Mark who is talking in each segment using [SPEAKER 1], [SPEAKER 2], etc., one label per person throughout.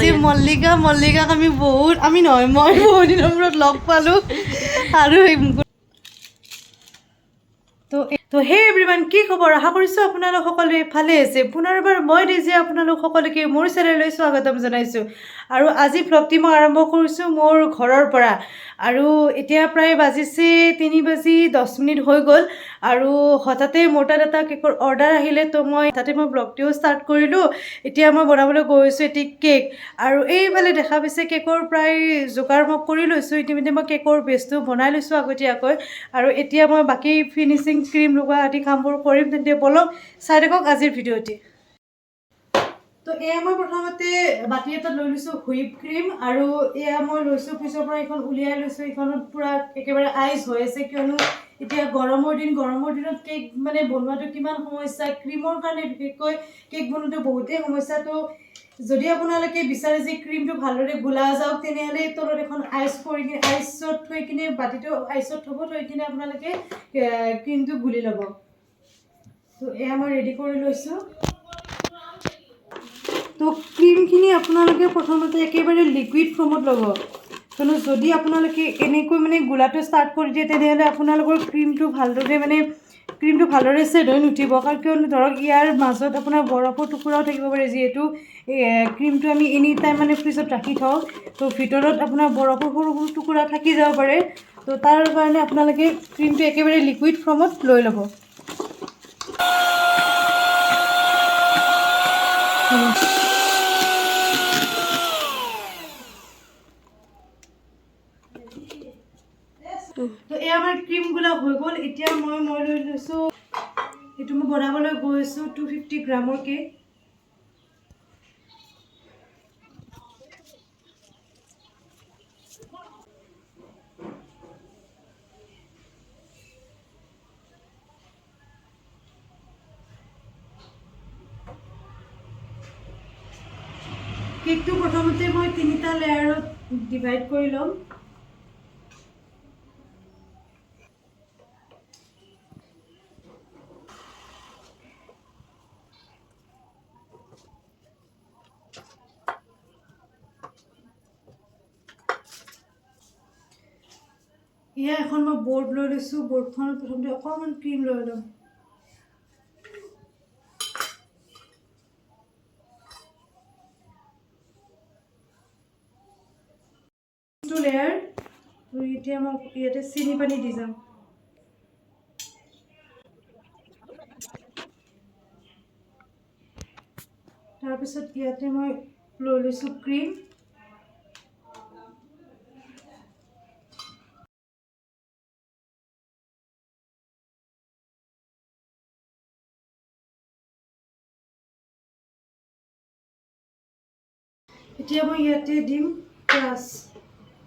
[SPEAKER 1] আজি মল্লিকাক আমি নহয় মই বহুত দিনৰ মূৰত লগ পালোঁ আৰু তো হে এভৰিৱান, কি খবৰ? আশা কৰিছোঁ আপোনালোক সকলোৱে ভালে আছে। পুনৰবাৰ মই নিজে আপোনালোক সকলোকে মোৰ চেনেললৈ স্বাগতম জনাইছোঁ। আৰু আজি ভ্লগটি মই আৰম্ভ কৰিছোঁ মোৰ ঘৰৰ পৰা। আৰু এতিয়া প্ৰায় বাজিছে 3:10 হৈ গ'ল। আৰু হঠাতে মোৰ তাত এটা কেকৰ অৰ্ডাৰ আহিলে, তো মই ব্লগটিও ষ্টাৰ্ট কৰিলোঁ। এতিয়া মই বনাবলৈ গৈছোঁ এটি কেক। আৰু এইফালে দেখা পাইছে কেকৰ প্ৰায় যোগাৰ মই কৰি লৈছোঁ। ইতিমধ্যে মই কেকৰ বেছটো বনাই লৈছোঁ আগতীয়াকৈ। আৰু এতিয়া মই বাকী ফিনিচিং ক্ৰীম লগোৱা আদি কামবোৰ কৰিম। তেন্তে বলক চাই থাকক আজিৰ ভিডিঅ'টি। তো এয়া মই প্ৰথমতে বাতি এটাত লৈ লৈছোঁ হুইপ ক্ৰীম। আৰু এয়া মই লৈছোঁ ফ্ৰিজৰ পৰা এইখন উলিয়াই লৈছোঁ। এইখনত পূৰা একেবাৰে আইচ হৈ আছে, কিয়নো এতিয়া গৰমৰ দিনত কেক মানে বনোৱাটো কিমান সমস্যা। ক্ৰীমৰ কাৰণে বিশেষকৈ কেক বনোৱাটো বহুতেই সমস্যা। তো যদি আপোনালোকে বিচাৰে যে ক্ৰীমটো ভালদৰে গোলা যাওক, তেনেহ'লে তলত এখন আইচত থৈ কিনে বাতিটো আইচত থৈ কিনে আপোনালোকে ক্ৰীমটো গুলি ল'ব। তো এয়া মই ৰেডি কৰি লৈছোঁ। তো ক্ৰীমখিনি আপোনালোকে প্ৰথমতে একেবাৰে লিকুইড ফৰ্মত ল'ব, কিয়নো যদি আপোনালোকে এনেকৈ মানে গোলাটো ষ্টাৰ্ট কৰি দিয়ে, তেনেহ'লে আপোনালোকৰ ক্ৰীমটো ভালদৰে ছেট হৈ নুঠিব। কাৰণ কিয়নো ধৰক ইয়াৰ মাজত আপোনাৰ বৰফৰ টুকুৰাও থাকিব পাৰে, যিহেতু ক্ৰীমটো আমি এনি টাইম মানে ফ্ৰিজত ৰাখি থওঁ। তো ভিতৰত আপোনাৰ বৰফৰ সৰু সৰু টুকুৰা থাকি যাব পাৰে। তো তাৰ কাৰণে আপোনালোকে ক্ৰীমটো একেবাৰে লিকুইড ফৰ্মত লৈ ল'ব। তো এয়া আমাৰ ক্ৰীম গোলা হৈ গ'ল। এতিয়া মই লৈ লৈছোঁ, এইটো মই বনাবলৈ গৈছোঁ 250 গ্ৰামৰ কেক। কেকটো প্ৰথমতে মই 3টা লেয়াৰত ডিভাইড কৰি ল'ম। এয়া এখন মই বৰ্ড লৈ লৈছোঁ। বৰ্ডখনত প্ৰথমতে অকণমান ক্ৰীম লৈ ল'ম। লেয়াৰ। এতিয়া মই ইয়াতে চেনি পানী দি যাম। তাৰপিছত ইয়াতে মই লৈ লৈছোঁ ক্ৰীম। এতিয়া মই ইয়াতে দিম ক্ৰাছ।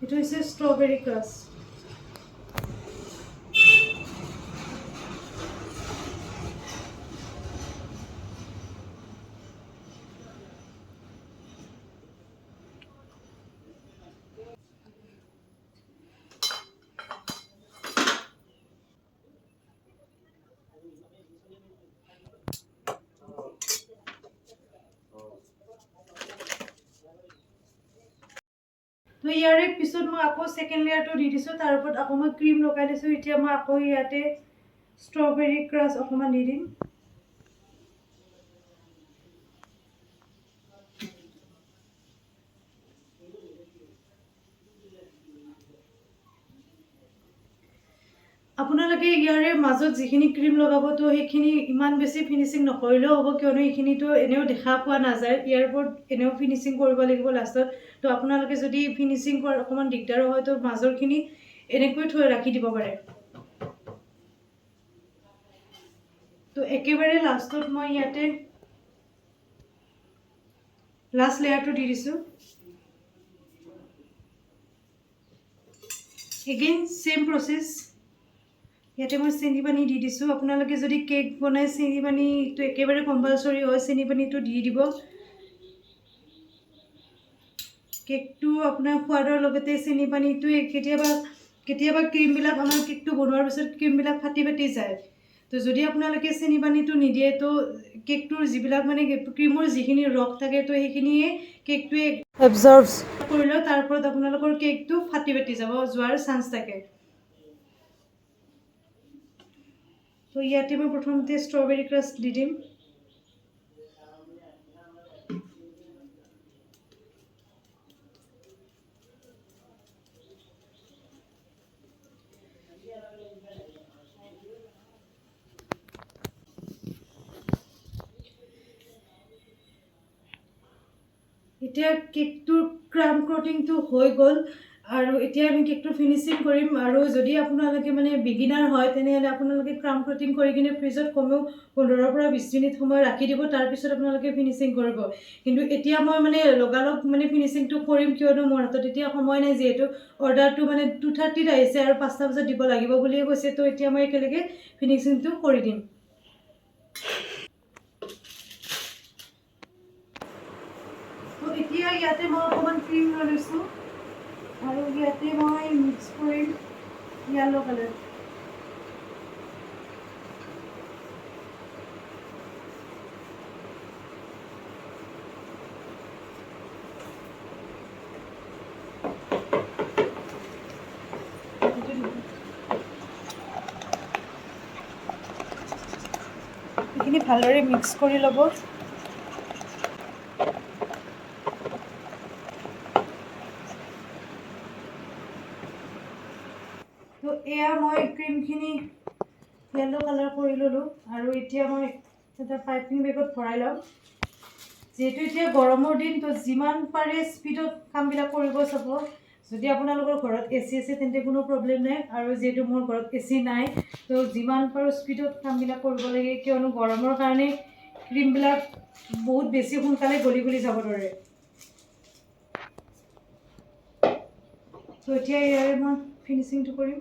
[SPEAKER 1] এইটো হৈছে ষ্ট্ৰবেৰী ক্ৰাছ। তো ইয়াৰে পিছত মই আকৌ ছেকেণ্ড লেয়াৰটো দি দিছোঁ। তাৰ ওপৰত আকৌ মই ক্ৰীম লগাই দিছোঁ। এতিয়া মই আকৌ ইয়াতে ষ্ট্ৰবেৰী ক্ৰাছ অকণমান দি দিম। আপোনালোকে ইয়াৰে মাজত যিখিনি ক্ৰীম লগাব, তো সেইখিনি ইমান বেছি ফিনিচিং নকৰিলেও হ'ব, কিয়নো এইখিনিতো এনেও দেখা পোৱা নাযায়। ইয়াৰ ওপৰত এনেও ফিনিচিং কৰিব লাগিব লাষ্টত। তো আপোনালোকে যদি ফিনিচিং কৰাত অকণমান দিগদাৰো হয়, তো মাজৰখিনি এনেকৈ ৰাখি দিব পাৰে। তো একেবাৰে লাষ্টত মই ইয়াতে লাষ্ট লেয়াৰটো দি দিছোঁ। এগেইন চেম প্ৰচেছ। ইয়াতে মই চেনি পানী দি দিছোঁ। আপোনালোকে যদি কেক বনাই, চেনি পানীটো একেবাৰে কম্পালচৰি হয়, চেনি পানীটো দি দিব। কেকটো আপোনাৰ সোৱাদৰ লগতে চেনি পানীটোৱে কেতিয়াবা ক্ৰীমবিলাক আমাৰ কেকটো বনোৱাৰ পিছত ক্ৰীমবিলাক ফাটি যায়। তো যদি আপোনালোকে চেনি পানীটো নিদিয়ে তো কেকটোৰ যিবিলাক মানে ক্ৰীমৰ যিখিনি ৰস থাকে তো সেইখিনিয়ে কেকটোৱে এবজৰ্বছ কৰিলেও তাৰ ওপৰত আপোনালোকৰ কেকটো ফাটি ফাটি যোৱাৰ চান্স থাকে। তো ইয়াতে মই প্ৰথমতে ষ্ট্ৰবেৰী ক্ৰাষ্ট দি দিম। এতিয়া কেকটোৰ ক্ৰাম কোটিংটো হৈ গ'ল আৰু এতিয়া আমি কেকটো ফিনিচিং কৰিম। আৰু যদি আপোনালোকে মানে বিগিনাৰ হয় তেনেহ'লে আপোনালোকে ক্ৰাম কোটিং কৰি কিনে ফ্ৰিজত কমেও 15 পৰা 20 মিনিট সময় ৰাখি দিব, তাৰপিছত আপোনালোকে ফিনিচিং কৰিব। কিন্তু এতিয়া মই মানে লগালগ মানে ফিনিচিংটো কৰিম, কিয়নো মোৰ হাতত এতিয়া সময় নাই, যিহেতু অৰ্ডাৰটো মানে 2:30ত আহিছে আৰু 5টা বজাত দিব লাগিব বুলিয়ে কৈছে। তো এতিয়া মই একেলগে ফিনিচিংটো কৰি দিম। তো এতিয়া ইয়াতে মই অকণমান ক্ৰীম লৈ লৈছোঁ আৰু ইয়াতে মই মিক্স কৰিম য়েল্লো কালাৰ। এইখিনি ভালদৰে মিক্স কৰি ল'ব। তো এয়া মই ক্ৰীমখিনি য়েল্লো কালাৰ কৰি ল'লোঁ আৰু এতিয়া মই এটা পাইপিং বেগত ভৰাই ল'ম। যিহেতু এতিয়া গৰমৰ দিন, তো যিমান পাৰে স্পীডত কামবিলাক কৰিব চাব। যদি আপোনালোকৰ ঘৰত AC আছে তেন্তে কোনো প্ৰব্লেম নাই, আৰু যিহেতু মোৰ ঘৰত AC নাই তো যিমান পাৰোঁ স্পীডত কামবিলাক কৰিব লাগে, কিয়নো গৰমৰ কাৰণে ক্ৰীমবিলাক বহুত বেছি সোনকালে গলি গলি যাব ধৰে। তো এতিয়া ইয়াৰে মই ফিনিচিংটো কৰিম।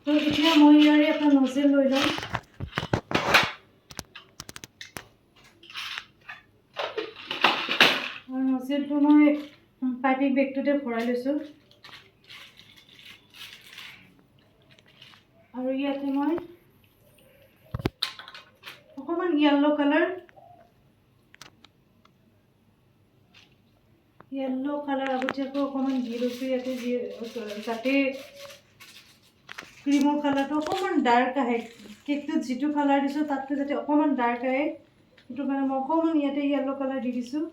[SPEAKER 1] তো এতিয়া মই ইয়াৰে এটা নজেল লৈ ল'ম। আৰু নজেলটো মই পাইপিং বেগটোতে ভৰাই লৈছোঁ। আৰু ইয়াতে মই অকণমান য়েল্লো কালাৰ আগতীয়াকৈ অকণমান দি লৈছোঁ ইয়াতে, যাতে ক্ৰীমৰ কালাৰটো অকণমান ডাৰ্ক আহে। কেকটোত যিটো কালাৰ দিছোঁ তাতকৈ যাতে অকণমান ডাৰ্ক আহে, সেইটো কাৰণে মই অকণমান ইয়াতে য়েল্লো কালাৰ দি দিছোঁ।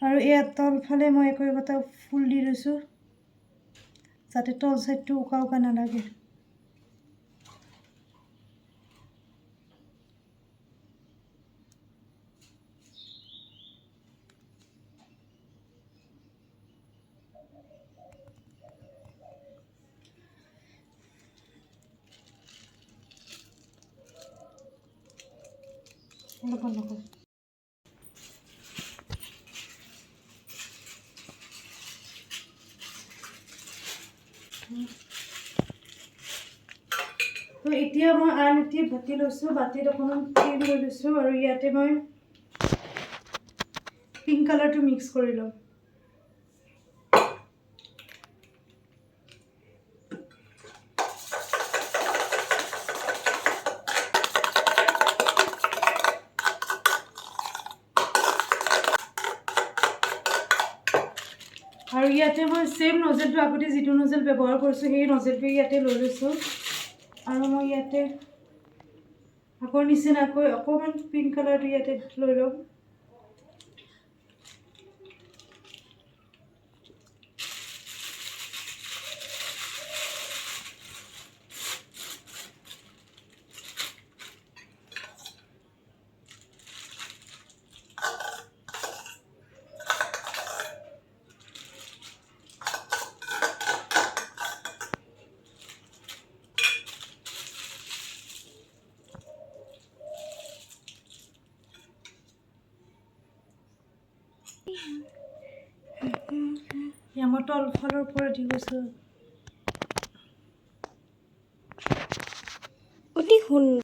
[SPEAKER 1] আৰু ইয়াত তলফালে মই একো এটা ফুল দি লৈছোঁ যাতে তল চাইডটো উকা উকা নালাগে। অলপ অলপ তো এতিয়া মই আন এটি বাতি লৈছোঁ, বাতিত অকণমান ক্ৰীম লৈ লৈছোঁ আৰু ইয়াতে মই পিংক কালাৰটো মিক্স কৰি ল'ম। আৰু ইয়াতে মই চেম নজেলটো আগতে যিটো নজেল ব্যৱহাৰ কৰিছোঁ সেই নজেলটো ইয়াতে লৈ লৈছোঁ আৰু মই ইয়াতে আগৰ নিচিনাকৈ অকণমান পিংক কালাৰটো ইয়াতে লৈ ল'ম। মই তলফালৰ পৰা দি গৈছোঁ। অতি সুন্দৰ।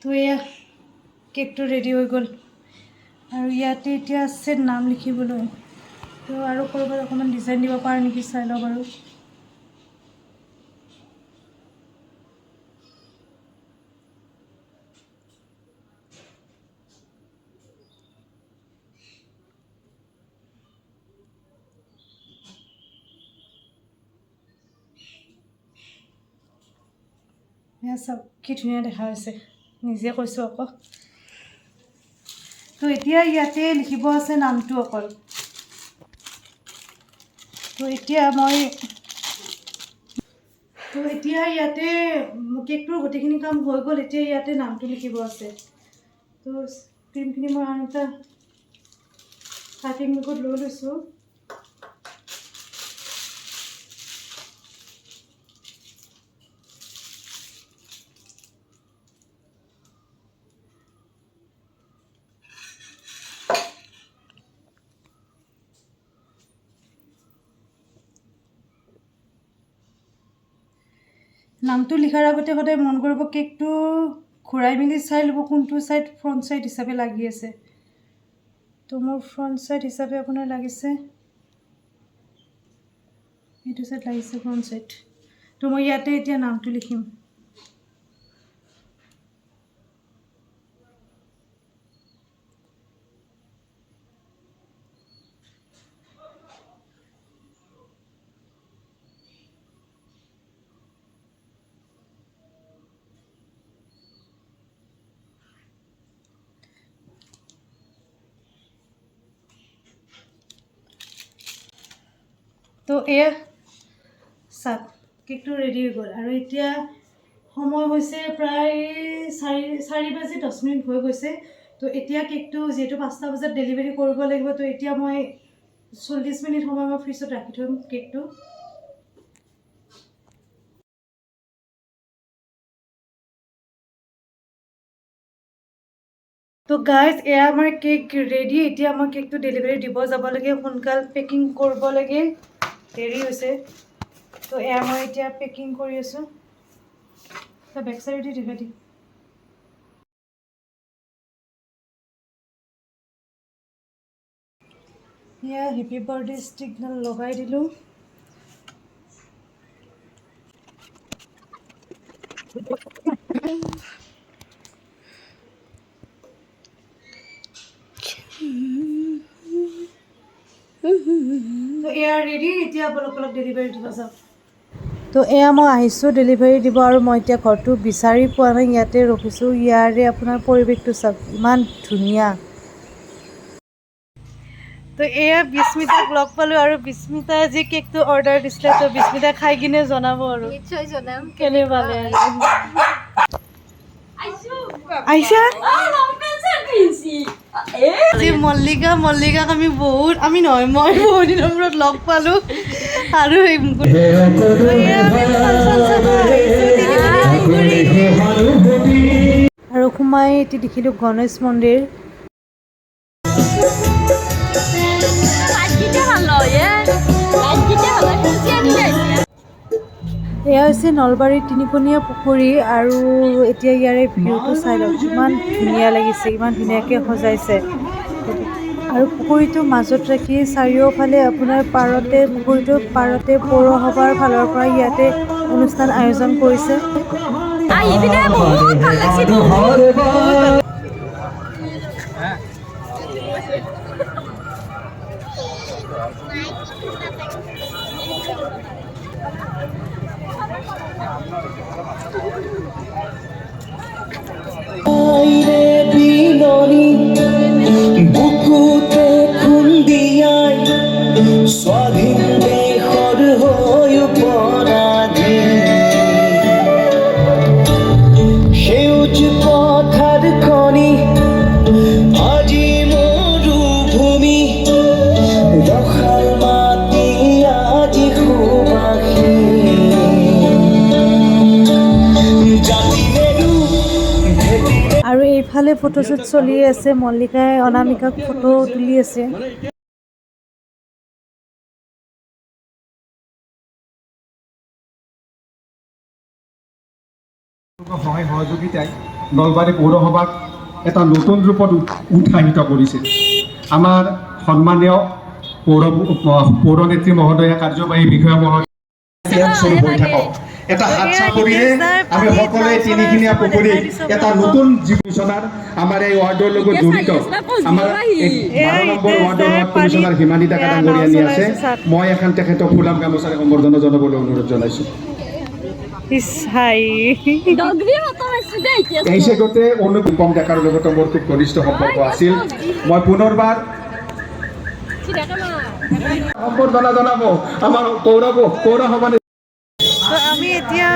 [SPEAKER 1] তো এয়া কেকটো ৰেডি হৈ গ'ল আৰু ইয়াতে এতিয়া আছে নাম লিখিবলৈ। তো আৰু ক'ৰবাত অকণমান ডিজাইন দিব পাৰোঁ নেকি চাই লওঁ বাৰু। এয়া চাওক কি ধুনীয়া দেখা হৈছে, নিজে কৈছোঁ আকৌ। তো এতিয়া ইয়াতে লিখিব আছে নামটো অকল। তো এতিয়া ইয়াতে কেকটোৰ গোটেইখিনি কাম হৈ গ'ল। এতিয়া ইয়াতে নামটো লিখিব আছে। তো ক্ৰীমখিনি মই আন এটা কাটিং বুকত লৈ লৈছোঁ। নামটো লিখাৰ আগতে সদায় মন কৰিব কেকটো ঘূৰাই মেলি চাই ল'ব কোনটো ছাইড ফ্ৰণ্ট ছাইড হিচাপে লাগি আছে। তো মোৰ ফ্ৰণ্ট ছাইড হিচাপে আপোনাৰ লাগিছে, এইটো ছাইড লাগিছে ফ্ৰণ্ট ছাইড। তো মই ইয়াতে এতিয়া নামটো লিখিম। তো এয়া চাওক কেকটো ৰেডি হৈ গ'ল আৰু এতিয়া সময় হৈছে প্ৰায় 4:10 হৈ গৈছে। তো এতিয়া কেকটো যিহেতু 5টা বজাত ডেলিভাৰী কৰিব লাগিব, তো এতিয়া মই 40 মিনিট সময় মই ফ্ৰিজত ৰাখি থ'ম কেকটো। তো গাইজ এয়া আমাৰ কেক ৰেডি। এতিয়া মই কেকটো ডেলিভাৰী দিব যাব লাগে, সোনকাল পেকিং কৰিব লাগে, দেৰি হৈছে। তো এয়া মই এতিয়া পেকিং কৰি আছোঁ। বেক চাইডে দেখা দি এয়া হেপী বাৰ্থডে ষ্টিকডাল লগাই দিলোঁ। তো এয়া ৰেডি, এতিয়া অলপ ডেলিভাৰী দিব যাওঁ। তো এয়া মই আহিছোঁ ডেলিভাৰী দিব, আৰু মই এতিয়া ঘৰটো বিচাৰি পোৱা নাই, ইয়াতে ৰখিছোঁ। ইয়াৰে আপোনাৰ পৰিৱেশটো চাওক, ইমান ধুনীয়া। তো এয়া বিস্মিতাক লগ পালোঁ, আৰু বিস্মিতাই যি কেকটো অৰ্ডাৰ দিছিলে, তো বিস্মিতাই খাই কিনে জনাব আৰু
[SPEAKER 2] নিশ্চয় জনাম
[SPEAKER 1] কেনে পালে। আইছা মল্লিকাক আমি মই বহুত দিনৰ মূৰত লগ পালোঁ, আৰু আৰু সোমাই এটি দেখিলোঁ গণেশ মন্দিৰ। এয়া হৈছে নলবাৰীৰ তিনিকোণীয়া পুখুৰী, আৰু এতিয়া ইয়াৰে ভিউটো চাই লওক, ইমান ধুনীয়া লাগিছে, ইমান ধুনীয়াকৈ সজাইছে। আৰু পুখুৰীটো মাজত ৰাখি চাৰিওফালে আপোনাৰ পুখুৰীটোৰ পাৰতে পৌৰসভাৰ ফালৰ পৰা ইয়াতে অনুষ্ঠান আয়োজন কৰিছে।
[SPEAKER 3] বুকুতে খুন্দিয়াই স্বাধীন দেশৰ হৈ পৰাধী সেউজ পথাৰ খনি আজি মৰুভূমি ৰসাল মাটি আজি সুবাসী জাতিৰেও
[SPEAKER 1] আৰু এইফালে ফটোশ্বুট চলি আছে, মল্লিকাই অনামিকাক ফটো তুলি আছে।
[SPEAKER 4] সহায় সহযোগিতাই নলবাৰী পৌৰসভাক এটা নতুন ৰূপত উৎসাহিত কৰিছে। আমাৰ সন্মানীয় পৌৰনেত্ৰী মহোদয়া, কাৰ্যবাহী বিষয়া মহোদয় হৈ থাকক। এটা হাত চাপৰিৰে আমি সকলোৱে তিনিখিনিয়া পুখুৰী এটা নতুন জীৱনৰ আমাৰ এই ৱাৰ্ডৰ লগত জড়িত। আমাৰ 12 নম্বৰ ৱাৰ্ডৰ ৱাৰ্ড কমিশ্যনাৰ হিমানী ডেকা ডাঙৰীয়া আনি আছে। মই এখন তেখেতক ফুলাম গামোচাৰে সম্বৰ্ধনা জনাবলৈ অনুৰোধ জনাইছোঁ। এই চেগতে অনুপম ডেকাৰ লগতে মোৰ খুব ঘনিষ্ঠ সম্পৰ্ক আছিল। মই পুনৰবাৰ সম্বৰ্ধনা জনাব আমাৰ পৌৰসভা।
[SPEAKER 1] আমি এতিয়া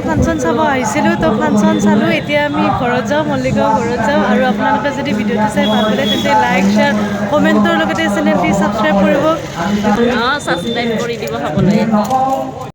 [SPEAKER 1] ফাংচন চাব আহিছিলোঁ, তো ফাংচন চালোঁ। এতিয়া আমি ঘৰত যাওঁ, মল্লিকাৰ ঘৰত যাওঁ। আৰু আপোনালোকে যদি ভিডিঅ'টো চাই ভাল পালে তেন্তে লাইক, শ্বেয়াৰ, কমেণ্টৰ লগতে চেনেলটি ছাবস্ক্ৰাইব কৰিব।
[SPEAKER 2] ছাবস্ক্ৰাইব কৰি দিব সকলোৱে।